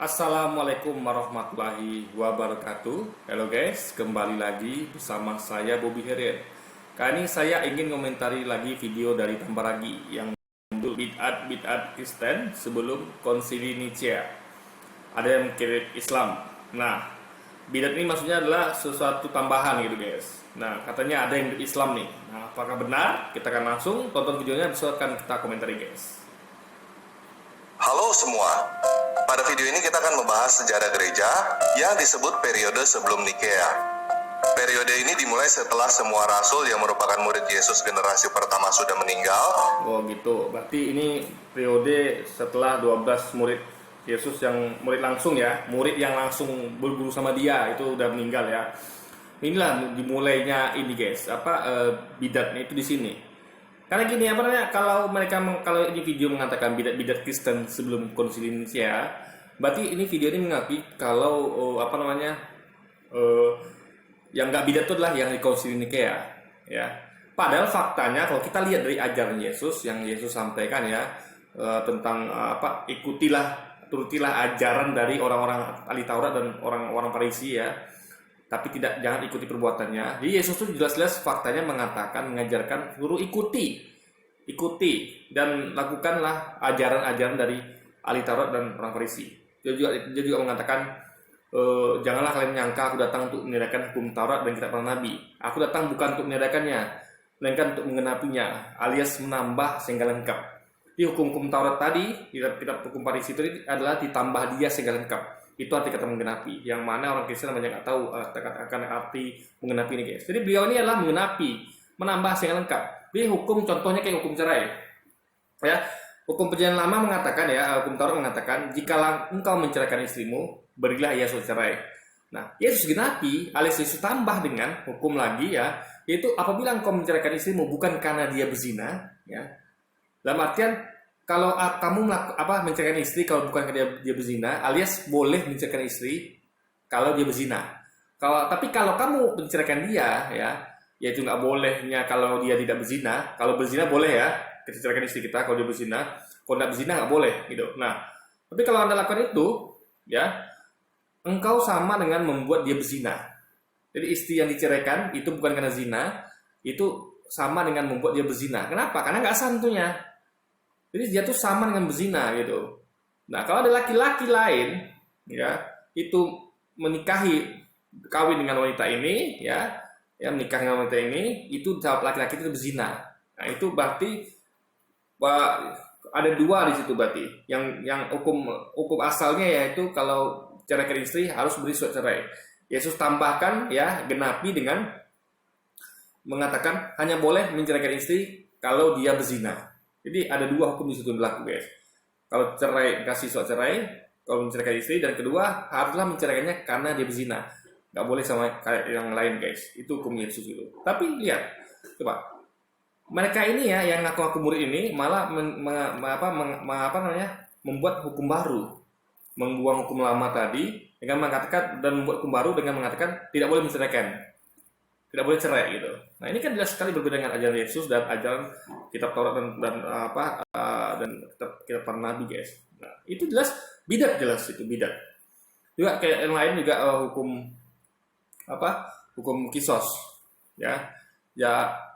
Assalamualaikum warahmatullahi wabarakatuh. Halo guys, kembali lagi bersama saya Bobby Herian. Kali ini saya ingin komentari lagi video dari Tambaragi yang judul Bid'at Kristen sebelum Konsili Nicea. Ada yang kirim Islam. Nah, bid'at ini maksudnya adalah sesuatu tambahan gitu guys. Nah, katanya ada yang Islam nih. Nah, apakah benar? Kita akan langsung tonton videonya, besok akan kita komentari guys. Halo semua, pada video ini kita akan membahas sejarah gereja yang disebut periode sebelum Nikea. Periode ini dimulai setelah semua rasul yang merupakan murid Yesus generasi pertama sudah meninggal. Oh gitu, berarti ini periode setelah 12 murid Yesus yang murid langsung ya, murid yang langsung berguru sama dia itu udah meninggal ya. Inilah dimulainya ini guys, bidatnya itu di sini. Karena gini apa namanya, kalau ini video mengatakan bidat Kristen sebelum Konsili Nicea, berarti ini video ini mengakui kalau yang nggak bidat itu adalah yang di Konsili Nicea ya. Padahal faktanya kalau kita lihat dari ajaran Yesus yang Yesus sampaikan ya, tentang turutilah ajaran dari orang-orang ahli Taurat dan orang-orang Farisi ya, tapi jangan ikuti perbuatannya. Jadi Yesus itu jelas-jelas faktanya mengajarkan suruh ikuti dan lakukanlah ajaran-ajaran dari ahli Taurat dan orang Farisi. Dia juga mengatakan, janganlah kalian nyangka aku datang untuk meniadakan hukum Taurat dan kitab para nabi. Aku datang bukan untuk meniadakannya, melainkan untuk mengenapinya, alias menambah sehingga lengkap. Di hukum-hukum Taurat tadi, kitab hukum Farisi itu adalah ditambah dia sehingga lengkap. Itu arti kata menggenapi, yang mana orang Kristen banyak nggak tahu akan arti menggenapi ini guys. Jadi beliau ini adalah menggenapi, menambah sehingga lengkap. Jadi hukum contohnya kayak hukum cerai ya. Hukum perjanjian lama mengatakan ya, hukum Taurat mengatakan jika engkau menceraikan istrimu, berilah ia surat cerai. Nah, Yesus genapi alias Yesus tambah dengan hukum lagi ya, yaitu apabila engkau menceraikan istrimu bukan karena dia berzina ya. Dalam artian kalau kamu menceraikan istri kalau bukan karena dia berzina, alias boleh menceraikan istri kalau dia berzina. Tapi kalau kamu menceraikan dia ya, yaitu nggak bolehnya kalau dia tidak berzina. Kalau berzina boleh ya, kita ceraikan istri kita kalau dia berzina. Kalau tidak berzina nggak boleh gitu. Nah, tapi kalau Anda lakukan itu ya, engkau sama dengan membuat dia berzina. Jadi istri yang diceraikan itu bukan karena zina, itu sama dengan membuat dia berzina. Kenapa? Karena nggak sah tentunya. Jadi dia tuh sama dengan berzina gitu. Nah, kalau ada laki-laki lain ya, itu kawin dengan wanita ini ya menikah dengan wanita ini, itu laki-laki itu berzina. Nah, itu berarti ada dua di situ berarti. Yang hukum asalnya yaitu kalau ceraikan istri harus beri surat cerai. Yesus tambahkan ya, genapi dengan mengatakan hanya boleh menceraikan istri kalau dia berzina. Jadi ada dua hukum di situ berlaku guys. Kalau cerai kasih surat cerai, kalau menceraikan istri, dan kedua haruslah menceraikannya karena dia berzina. Nggak boleh sama kayak yang lain guys. Itu hukum Yesus itu. Tapi lihat, coba mereka ini ya yang ngaku-ngaku murid ini malah membuat hukum baru, membuang hukum lama tadi dengan mengatakan dan membuat hukum baru dengan mengatakan tidak boleh menceraikan, tidak boleh cerai gitu. Nah, ini kan jelas sekali berbeda dengan ajaran Yesus dan ajaran kitab Taurat dan kitab para nabi guys. Nah, itu jelas bidat, jelas itu bidat. Juga kayak yang lain juga hukum kisos ya.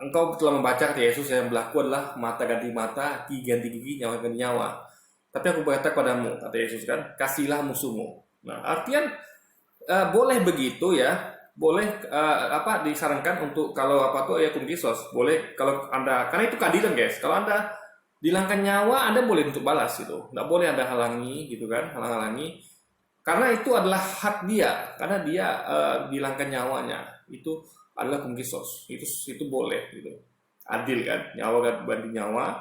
Engkau telah membaca kata Yesus yang berlaku adalah mata ganti mata, gigi ganti gigi, nyawa ganti nyawa. Tapi aku berkata kepadamu, kata Yesus kan, kasihlah musuhmu. Nah, artian boleh begitu ya. Boleh disarankan untuk kalau ya hukum kisos boleh kalau Anda, karena itu keadilan guys. Kalau Anda dihilangkan nyawa, Anda boleh untuk balas gitu. Nggak boleh Anda halangi gitu kan, halangi. Karena itu adalah hak dia, karena dia dihilangkan nyawanya. Itu adalah hukum kisos. Itu boleh gitu. Adil kan, nyawa ganti nyawa,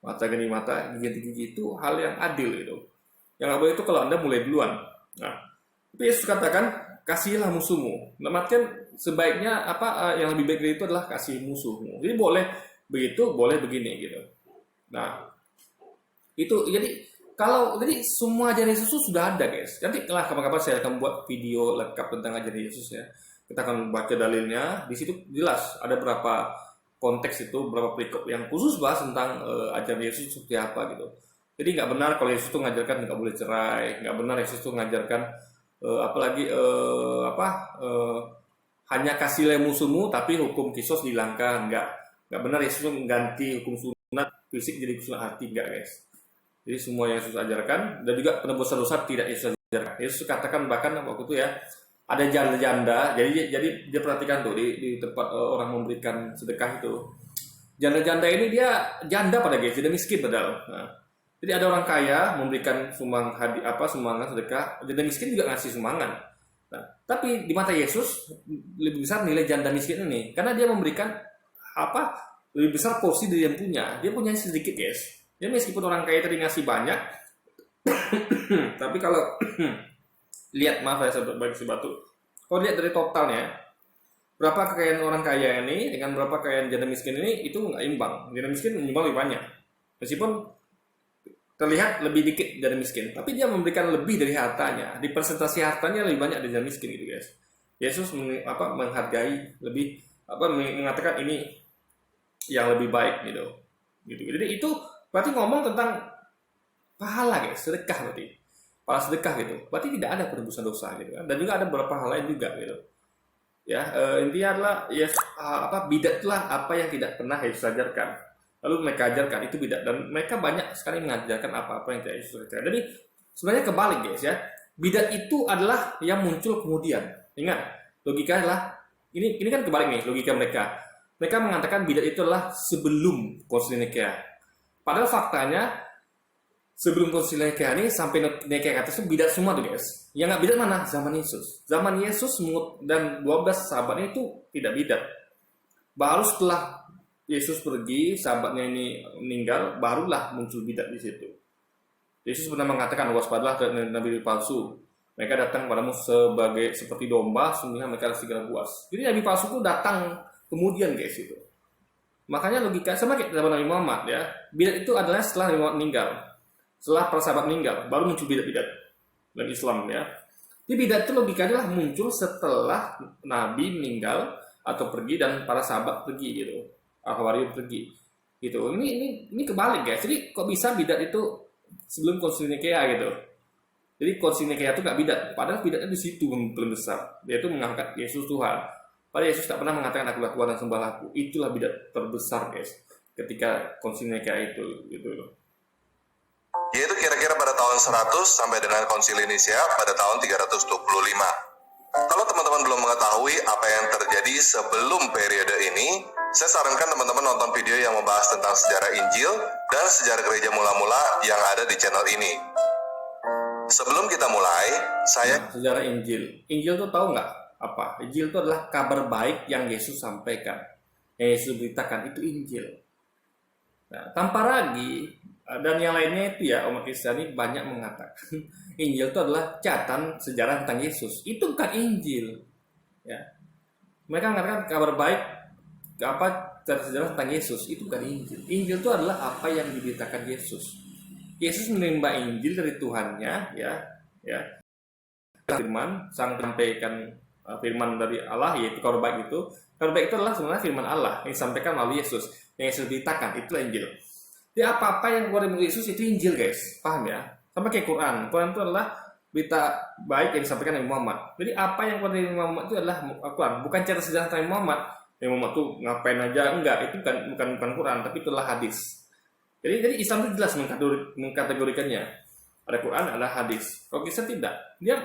mata ganti mata, gigi ganti gigi, itu hal yang adil gitu. Yang nggak boleh itu kalau Anda mulai duluan. Nah, tapi Yesus katakan kasihlah musuhmu. Nah, artian sebaiknya yang lebih baik dari itu adalah kasih musuhmu. Jadi boleh begitu, boleh begini gitu. Nah, itu jadi semua ajaran Yesus itu sudah ada guys. Nanti kapan-kapan saya akan buat video lengkap tentang ajaran Yesus ya. Kita akan baca dalilnya. Di situ jelas ada berapa konteks itu, berapa perikop yang khusus bahas tentang ajaran Yesus seperti apa gitu. Jadi nggak benar kalau Yesus itu mengajarkan nggak boleh cerai, nggak benar Yesus itu mengajarkan hanya kasihlah musuhmu tapi hukum kisos dihilangkan, nggak benar Yesus itu mengganti hukum sunat fisik jadi sunat hati, nggak guys. Jadi semua yang Yesus ajarkan dan juga penebusan dosa tidak Yesus ajarkan. Yesus katakan bahkan waktu itu ya ada janda-janda, jadi dia perhatikan tuh di tempat orang memberikan sedekah itu. Janda-janda ini dia janda pada guys, dia miskin padahal. Nah, jadi ada orang kaya memberikan sumbangan sedekah, janda miskin juga ngasih sumbangan. Nah, tapi di mata Yesus lebih besar nilai janda miskin ini karena dia memberikan lebih besar porsi dari yang punya. Dia punya sedikit guys. Dia meskipun orang kaya tadi ngasih banyak, tapi kalau lihat saya sebut bagi batu. Kalau lihat dari totalnya, berapa kekayaan orang kaya ini dengan berapa kekayaan janda miskin ini itu nggak imbang. Janda miskin menyumbang lebih banyak, meskipun terlihat lebih dikit janda miskin, tapi dia memberikan lebih dari hartanya. Di persentase hartanya lebih banyak dari janda miskin gitu guys. Yesus menghargai lebih mengatakan ini yang lebih baik gitu. Jadi itu berarti ngomong tentang pahala guys, sedekah berarti. Pahala sedekah gitu. Berarti tidak ada penebusan dosa gitu kan. Dan juga ada beberapa hal lain juga gitu. Ya, intinya adalah bidatlah apa yang tidak pernah Yesus ajarkan. Lalu mereka ajarkan itu bidat dan mereka banyak sekali mengajarkan apa-apa yang tidak Yesus ajarkan. Jadi sebenarnya kebalik guys ya. Bidat itu adalah yang muncul kemudian. Ingat, logika adalah ini kan kebalik nih logika mereka. Mereka mengatakan bidat itu adalah sebelum Konsili Nikea. Padahal faktanya sebelum Konsili Nikea ini sampai Nikea kata itu bidat semua tuh guys. Yang nggak bidat mana? Zaman Yesus. Zaman Yesus dan 12 sahabatnya itu tidak bidat. Baru setelah Yesus pergi, sahabatnya ini meninggal, barulah muncul bidat di situ. Yesus pernah mengatakan, waspadalah terhadap nabi palsu. Mereka datang padamu seperti domba, sungguhnya mereka segera buas. Jadi nabi palsu itu datang kemudian guys itu. Makanya logika sama kayak zaman Nabi Muhammad ya. Bidat itu adalah setelah Nabi Muhammad meninggal. Setelah para sahabat meninggal, baru muncul bidat-bidat dalam Islam ya. Jadi bidat itu logikanya adalah muncul setelah Nabi meninggal atau pergi dan para sahabat pergi gitu. Al-Hawariyun pergi gitu. Ini kebalik guys. Jadi kok bisa bidat itu sebelum Konsili Nikea gitu. Jadi Konsili Nikea itu nggak bidat. Padahal bidatnya di situ paling besar. Yaitu mengangkat Yesus Tuhan. Padahal Yesus tak pernah mengatakan akulah Tuhan dan sembahlah aku. Itulah bidat terbesar guys. Ketika Konsili Nikea itu gitu. Yaitu kira-kira pada tahun 100 sampai dengan Konsili Nicea pada tahun 325. Kalau teman-teman belum mengetahui apa yang terjadi sebelum periode ini, saya sarankan teman-teman nonton video yang membahas tentang sejarah Injil dan sejarah gereja mula-mula yang ada di channel ini. Sebelum kita mulai, sejarah Injil. Injil itu tahu nggak apa? Injil itu adalah kabar baik yang Yesus sampaikan, yang Yesus beritakan, itu Injil. Nah, tanpa ragi dan yang lainnya itu ya umat Kristiani banyak mengatakan Injil itu adalah catatan sejarah tentang Yesus. Itu bukan Injil. Ya. Mereka mengatakan kabar baik catatan sejarah tentang Yesus. Itu bukan Injil. Injil itu adalah apa yang diberitakan Yesus. Yesus menerima Injil dari Tuhannya, ya. Firman, sang sampaikan firman dari Allah, yaitu kabar baik itu. Kabar baik itu adalah sebenarnya firman Allah yang disampaikan melalui Yesus, yang Yesus beritakan. Itulah Injil. Jadi apa-apa yang keluar dari Yesus itu Injil guys, paham ya? Sama kayak Quran. Quran itu adalah berita baik yang disampaikan Nabi Muhammad. Jadi apa yang keluar dari Muhammad itu adalah Quran, bukan cerita sejarah Nabi Muhammad. Nabi Muhammad tuh ngapain aja, enggak, itu bukan Quran, tapi itulah hadis. Jadi Islam itu jelas mengkategorikannya. Ada Quran, ada hadis. Kalau Kristen tidak, dia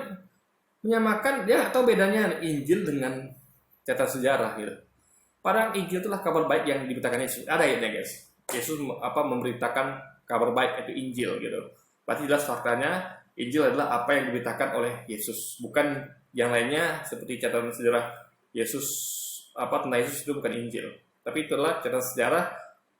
menyamakan, dia atau bedanya Injil dengan catatan sejarah gitu. Padahal Injil itulah kabar baik yang diberitakan Yesus. Ada ayatnya guys. Yesus memberitakan kabar baik, itu Injil gitu. Berarti jelas faktanya Injil adalah apa yang diberitakan oleh Yesus, bukan yang lainnya seperti catatan sejarah Yesus tentang Yesus itu bukan Injil. Tapi itulah catatan sejarah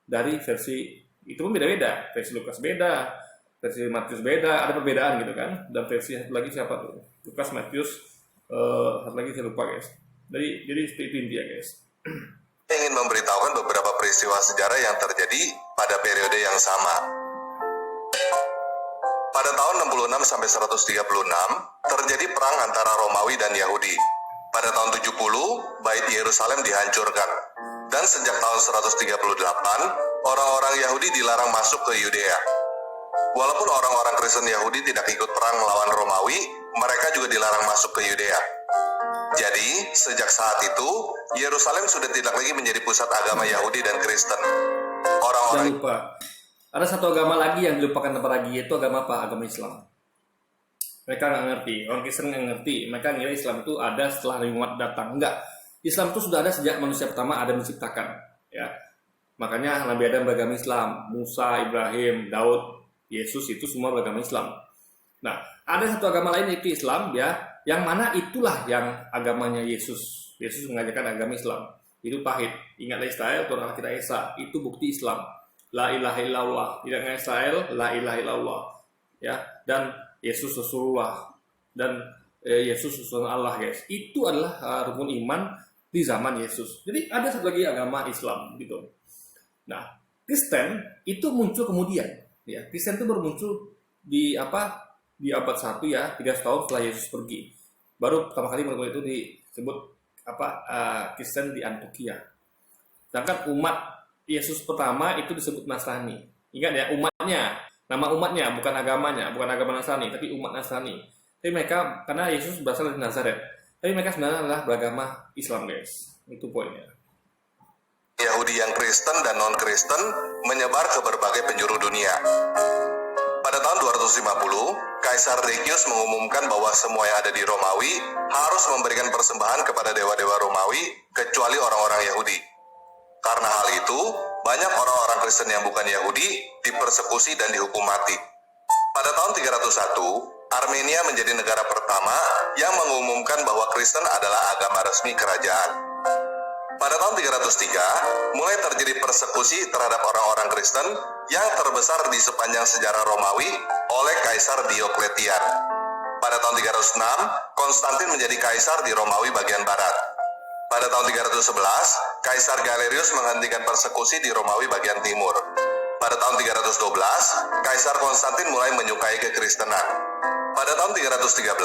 dari versi itu pun beda-beda. Versi Lukas beda, versi Matius beda, ada perbedaan gitu kan. Dan versi satu lagi siapa tuh? Lukas, Matius, satu lagi saya lupa guys. Jadi seperti itu intinya guys. Ingin memberitahukan beberapa peristiwa sejarah yang terjadi pada periode yang sama. Pada tahun 66 sampai 136 terjadi perang antara Romawi dan Yahudi. Pada tahun 70 Bait Yerusalem dihancurkan. Dan sejak tahun 138 orang-orang Yahudi dilarang masuk ke Yudea. Walaupun orang-orang Kristen Yahudi tidak ikut perang melawan Romawi, mereka juga dilarang masuk ke Yudea. Jadi, sejak saat itu, Yerusalem sudah tidak lagi menjadi pusat agama Yahudi dan Kristen. Jangan Orang-orang lupa, ada satu agama lagi yang dilupakan tempat lagi, yaitu agama apa? Agama Islam. Mereka nggak ngerti, orang Kristen nggak ngerti. Mereka ngira Islam itu ada setelah Nabi Muhammad datang. Enggak, Islam itu sudah ada sejak manusia pertama Adam diciptakan. Ya, makanya Nabi Adam beragama Islam, Musa, Ibrahim, Daud, Yesus itu semua beragama Islam. Nah, ada satu agama lain yaitu Islam, ya, yang mana itulah yang agamanya Yesus. Yesus mengajarkan agama Islam. Itu tauhid. Ingatlah Israel, Tuhan Allah kita Esa. Itu bukti Islam. La ilaha illallah. Tidak Israel, la ilaha illallah. Ya, dan Yesus Rasulullah dan Yesus Rasulullah Allah, guys. Itu adalah rukun iman di zaman Yesus. Jadi ada satu lagi agama Islam gitu. Nah, Kristen itu muncul kemudian. Ya, Kristen itu baru muncul di di abad 1 ya, 300 tahun setelah Yesus pergi. Baru pertama kali mulai itu disebut Kristen di Antioquia. Sedangkan umat Yesus pertama itu disebut Nasrani. Ingat ya, umatnya, nama umatnya bukan agamanya, bukan agama Nasrani, tapi umat Nasrani. Tapi mereka, karena Yesus berasal dari Nazaret, tapi mereka sebenarnya adalah beragama Islam, guys. Itu poinnya. Yahudi yang Kristen dan non-Kristen menyebar ke berbagai penjuru dunia. Pada tahun 250, Kaisar Decius mengumumkan bahwa semua yang ada di Romawi harus memberikan persembahan kepada dewa-dewa Romawi kecuali orang-orang Yahudi. Karena hal itu, banyak orang-orang Kristen yang bukan Yahudi dipersekusi dan dihukum mati. Pada tahun 301, Armenia menjadi negara pertama yang mengumumkan bahwa Kristen adalah agama resmi kerajaan. Pada tahun 303, mulai terjadi persekusi terhadap orang-orang Kristen yang terbesar di sepanjang sejarah Romawi oleh Kaisar Diokletian. Pada tahun 306, Konstantin menjadi kaisar di Romawi bagian barat. Pada tahun 311, Kaisar Galerius menghentikan persekusi di Romawi bagian timur. Pada tahun 312, Kaisar Konstantin mulai menyukai kekristenan. Pada tahun 313,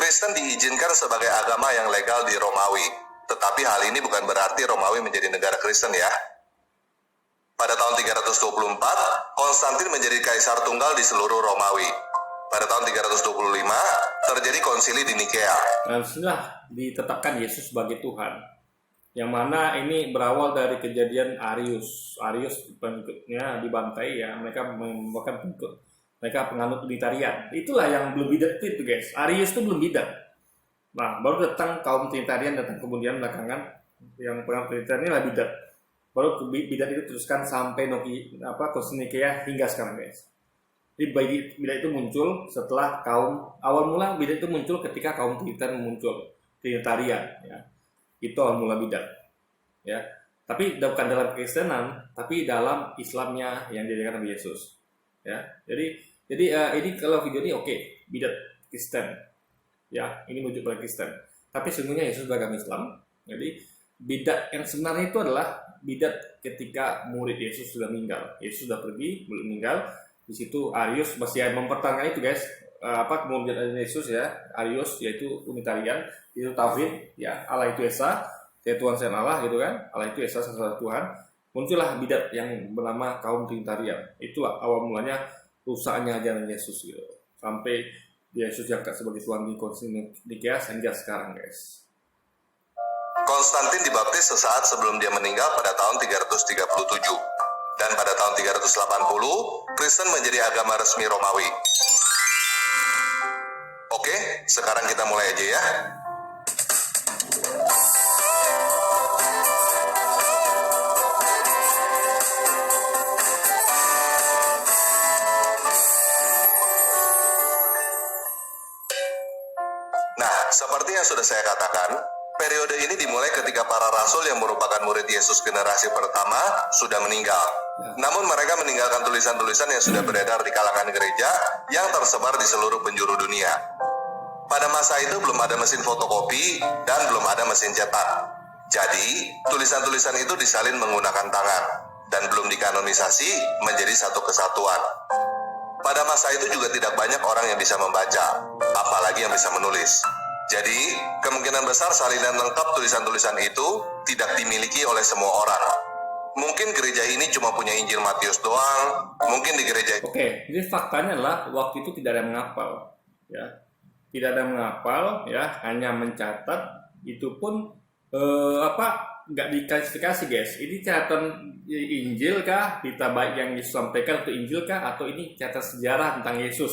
Kristen diizinkan sebagai agama yang legal di Romawi. Tetapi hal ini bukan berarti Romawi menjadi negara Kristen ya. Pada tahun 324, Konstantin menjadi kaisar tunggal di seluruh Romawi. Pada tahun 325, terjadi konsili di Nikea. Nah, sudah ditetapkan Yesus sebagai Tuhan. Yang mana ini berawal dari kejadian Arius. Arius pengikutnya dibantai ya, mereka merupakan pengikut. Mereka penganut Trinitarian. Itulah yang belum bidat itu, guys. Arius itu belum bidat. Nah, baru datang kaum Trinitarian, datang kemudian belakangan yang penganut Trinitarian ini lah bidat. Baru bidat itu teruskan sampai Konsili Nikea hingga sekarang, guys. Jadi bidat itu muncul setelah awal mula bidat itu muncul ketika kaum Trinitarian muncul, Trinitarian ya. Itu awal mula bidat. Ya. Tapi bukan dalam Kristenan, tapi dalam Islamnya yang diajarkan Nabi Yesus. Ya. Jadi ini kalau video ini oke, bidat Kristen. Ya, ini menuju pada Kristen. Tapi sesungguhnya Yesus beragama Islam. Jadi bidat yang sebenarnya itu adalah bidat ketika murid Yesus sudah meninggal. Yesus sudah pergi, meninggal. Di situ Arius masih mempertahankan itu, guys. Kemudian Yesus ya, Arius yaitu Unitarian, itu tauhid, ya Allah itu Esa, ya Tuhan selain Allah gitu kan. Allah itu Esa satu Tuhan. Muncullah bidat yang bernama kaum Trinitarian. Itulah awal mulanya rusaknya ajaran Yesus gitu. Sampai Yesus diangkat sebagai Tuhan di Konsili Nikea hingga sekarang, guys. Konstantin dibaptis sesaat sebelum dia meninggal pada tahun 337. Dan pada tahun 380, Kristen menjadi agama resmi Romawi. Oke, sekarang kita mulai aja ya. Seperti yang sudah saya katakan, periode ini dimulai ketika para rasul yang merupakan murid Yesus generasi pertama sudah meninggal. Namun mereka meninggalkan tulisan-tulisan yang sudah beredar di kalangan gereja yang tersebar di seluruh penjuru dunia. Pada masa itu belum ada mesin fotokopi dan belum ada mesin cetak. Jadi, tulisan-tulisan itu disalin menggunakan tangan dan belum dikanonisasi menjadi satu kesatuan. Pada masa itu juga tidak banyak orang yang bisa membaca, apalagi yang bisa menulis. Jadi, kemungkinan besar salinan lengkap tulisan-tulisan itu tidak dimiliki oleh semua orang. Mungkin gereja ini cuma punya Injil Matius doang. Mungkin di gereja Oke, jadi faktanya adalah waktu itu tidak ada yang menghafal, ya, tidak ada yang menghafal, ya, hanya mencatat. Itu pun nggak diklasifikasi, guys. Ini catatan Injil kah, berita baik yang Yesus sampaikan itu Injil kah, atau ini catatan sejarah tentang Yesus?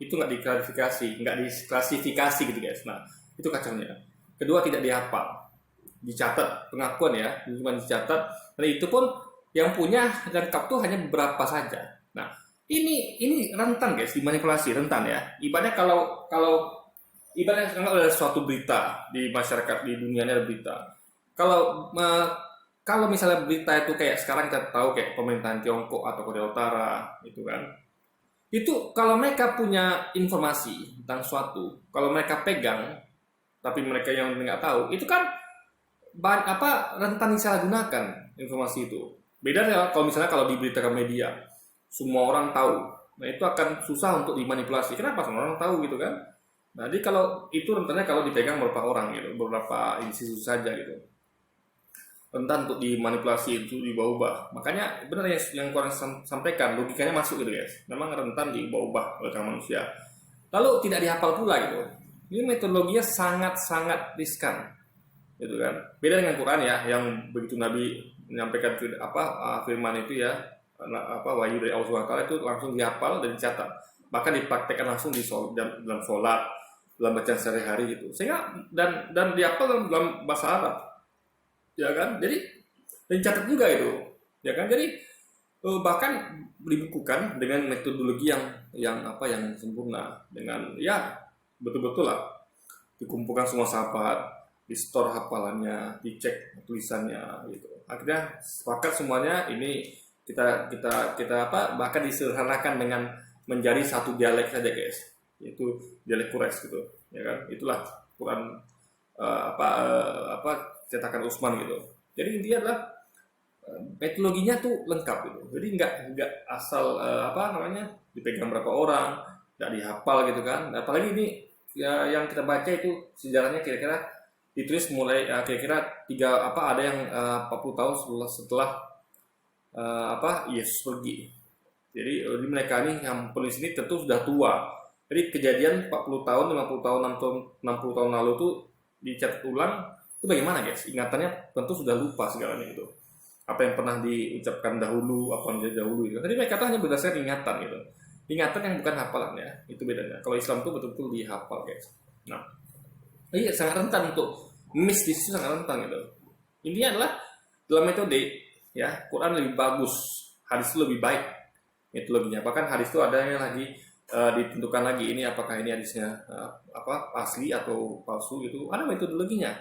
Itu nggak diklasifikasi, nggak diklasifikasi gitu, guys. Nah, itu kacaunya. Kedua, tidak dihafal, dicatat pengakuan, ya, cuma dicatat. Dan itu pun yang punya dan lengkap tuh hanya beberapa saja. Nah, ini rentan, guys, dimanipulasi, rentan, ya. Ibaratnya kalau ibaratnya ada suatu berita di masyarakat, di dunia ini ada berita. Kalau misalnya berita itu kayak sekarang kita tahu kayak pemerintahan Tiongkok atau Korea Utara itu kan, itu kalau mereka punya informasi tentang suatu, kalau mereka pegang, tapi mereka yang nggak tahu, itu kan rentan disalahgunakan informasi itu. Beda ya kalau misalnya kalau diberitakan media, semua orang tahu. Nah, itu akan susah untuk dimanipulasi. Kenapa semua orang tahu gitu kan? Nah, jadi kalau itu rentannya kalau dipegang beberapa orang gitu, beberapa institusi saja gitu. Rentan untuk dimanipulasi, itu diubah-ubah. Makanya benar yang kurang sampaikan, logikanya masuk gitu, guys. Memang rentan diubah-ubah oleh manusia. Lalu tidak dihafal pula gitu. Ini metodologinya sangat-sangat riskan. Gitu kan. Beda dengan Quran, ya, yang begitu Nabi menyampaikan firman itu, ya, wahyu dari Allah SWT itu langsung dihafal dan dicatat. Bahkan dipraktekkan langsung dalam sholat, dalam bacaan sehari-hari gitu. Sehingga dan dihafal dalam bahasa Arab. Ya kan? Jadi dicatat juga itu. Ya kan? Jadi bahkan dibukukan dengan metodologi yang sempurna, dengan, ya, betul-betul lah dikumpulkan semua sahabat, di store hafalannya, dicek tulisannya gitu. Akhirnya sepakat semuanya ini kita bahkan disederhanakan dengan menjadi satu dialek saja, guys, yaitu dialek Quraisy gitu, ya kan. Itulah Quran cetakan Utsman gitu. Jadi intinya adalah metodologinya tuh lengkap gitu. Jadi nggak asal dipegang berapa orang, nggak dihafal gitu kan. Apalagi ini, ya, yang kita baca itu sejarahnya kira-kira ditulis mulai kira-kira ada yang 40 tahun setelah Yesus pergi. Jadi mereka ini yang penulis ini tentu sudah tua. Jadi kejadian 40 tahun, 50 tahun, 60 tahun lalu itu dicatat ulang, itu bagaimana, guys? Ingatannya tentu sudah lupa segalanya itu. Apa yang pernah diucapkan dahulu, apa yang terjadi dahulu gitu. Jadi mereka hanya berdasarkan ingatan gitu. Ingatan yang bukan hafalan, ya. Itu bedanya. Kalau Islam itu betul-betul dihafal, guys. Nah, iya, sangat rentan untuk miss di situ, sangat rentan gitu. Intinya adalah dalam metode, ya, Quran lebih bagus, hadis itu lebih baik metodologinya. Bahkan hadis itu ada yang lagi ditentukan lagi ini apakah ini hadisnya asli atau palsu gitu. Ada metodologinya.